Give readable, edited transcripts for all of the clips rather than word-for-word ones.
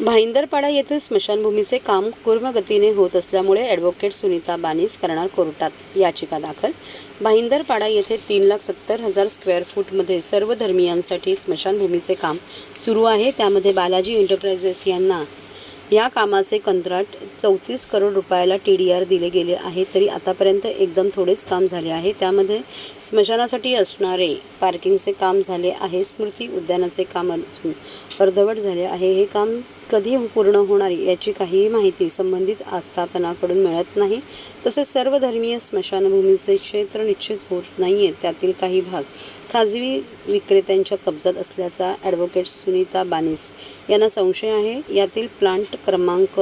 भाईंदरपाडा येथील स्मशानभूमीचे काम कूर्मगतीने होत असल्यामुळे ॲडव्होकेट सुनीता बानीस करणार कोर्टात याचिका दाखल। भाईंदरपाडा येथे 3,70,000 स्क्वेअर फूटमध्ये सर्व धर्मियांसाठी स्मशानभूमीचे काम सुरू आहे। त्यामध्ये बालाजी एंटरप्राइजेस यांना या कामाचे कंत्राट 34 करोड रुपयाला TDR दिले गेले आहे। तरी आतापर्यंत एकदम थोडेच काम झाले आहे। त्यामध्ये स्मशानासाठी असणारे पार्किंगचे काम झाले आहे। स्मृती उद्यानाचे काम अजून अर्धवट झाले आहे। हे काम कधी पूर्ण होणार याची काहीही माहिती संबंधित आस्थापनाकडून मिळत नाही। तसेच सर्व धर्मीय स्मशानभूमीचे क्षेत्र निश्चित होत नाहीये। त्यातील काही भाग खाजगी विक्रेत्यांच्या कब्जात असल्याचा ॲडव्होकेट सुनीता बानीस यांना संशय आहे। यातील प्लांट क्रमांक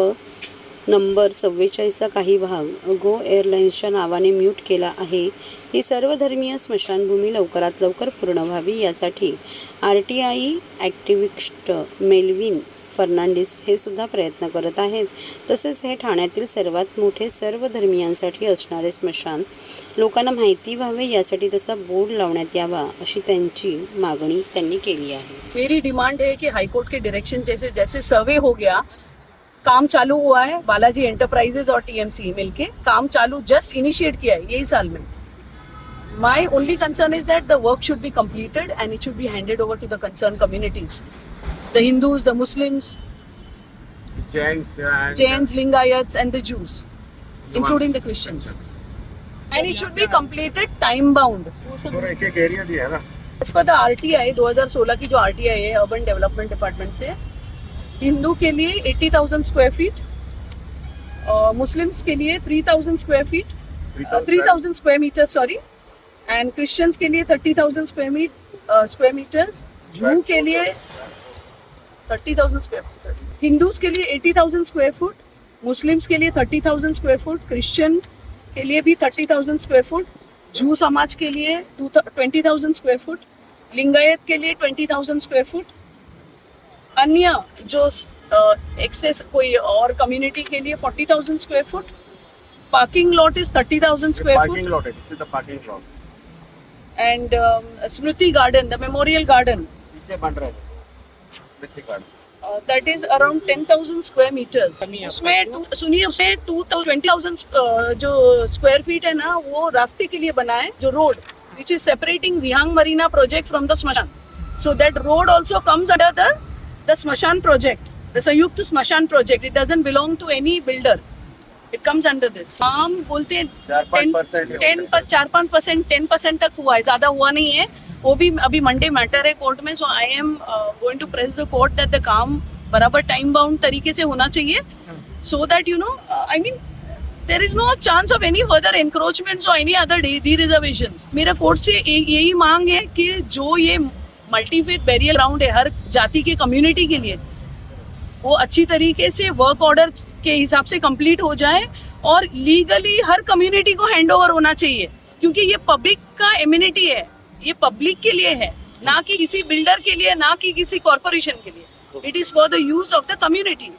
नंबर 44चा काही भाग गो एअरलाइन्सच्या नावाने म्यूट केला आहे। ही सर्व धर्मीय स्मशानभूमी लवकरात लवकर पूर्ण व्हावी यासाठी RTI ॲक्टिव्हिस्ट मेल्विन फर्नांडिस हे सुद्धा प्रयत्न करत आहेत। तसेच हे ठाण्यातील सर्वात मोठे सर्व धर्मियांसाठी असणारे स्मशान लोकांना माहिती व्हावे यासाठी तसा बोर्ड लावण्यात यावा अशी त्यांची मागणी त्यांनी केली आहे। मेरी डिमांड है कि हाईकोर्ट के डायरेक्शन जैसे जैसे सर्वे हो गया, काम चालू हुआ है, बालाजी एंटरप्राइजेज और TMC मिलके काम चालू जस्ट इनिशिएट किया है यही साल में। My only concern is that the work should be completed and it should be handed over to the concerned communities, the Hindus, the Muslims, Jains, Lingayats and the Jews, including the Christians, and it should be completed time bound. एक area दिया है ना। As per the RTI 2016 की जो RTI है urban development department से, हिंदू के लिए 80,000 square feet, Muslims के लिए 3,000 square feet, 3,000 square metre sorry, and Christians के लिए 30,000 स्क्वायर मीटर्स, जू के लिए 30,000 स्क्वायर फुट सॉरी, हिंदूज के लिए 80,000 स्क्वायर फुट, मुस्लिम्स के लिए 30,000 स्क्वायर फुट, क्रिश्चियन के लिए भी 30,000 स्क्वायर फुट, जू समाज के लिए 20,000 स्क्वायर फुट, लिंगायत के लिए 20,000 स्क्वायर फुट, अन्य जो एक्सेस कोई और कम्युनिटी के लिए 40,000 square foot, parking lot is 30,000 square foot, parking lot है, this is the parking lot and Smriti Garden, the memorial garden पीछे बन रहा है Smriti Garden, that is around 10,000 square meters. उसमें सुनिए उसमें 20,000 जो स्क्वायर फीट है ना वो रास्ते के लिए बना है, जो road which is separating Vihang Marina project from the स्मशान, so that road also comes under the स्मशान project, the संयुक्त स्मशान project. It doesn't belong to any builder, it comes under this. हम बोलते हैं 4-5% 10% तक हुआ है, ज्यादा हुआ नहीं है। वो भी अभी मंडे मैटर है कोर्ट में, so I am going to press the court that the काम बराबर टाइम बाउंड तरीके से होना चाहिए, so that you know I mean there is no chance of any further encroachments और एनी अदर डी रिजर्वेशंस। मेरा court से यही मांग है कि जो ये मल्टीफेथ बैरियर ग्राउंड है हर जाति के कम्युनिटी के लिए, वो अच्छी तरीके से वर्क ऑर्डर के हिसाब से कंप्लीट हो जाए और लीगली हर कम्युनिटी को हैंड ओवर होना चाहिए, क्योंकि ये पब्लिक का एम्यूनिटी है, ये पब्लिक के लिए है, ना कि किसी बिल्डर के लिए, ना कि किसी कॉर्पोरेशन के लिए। It is for the use of the community.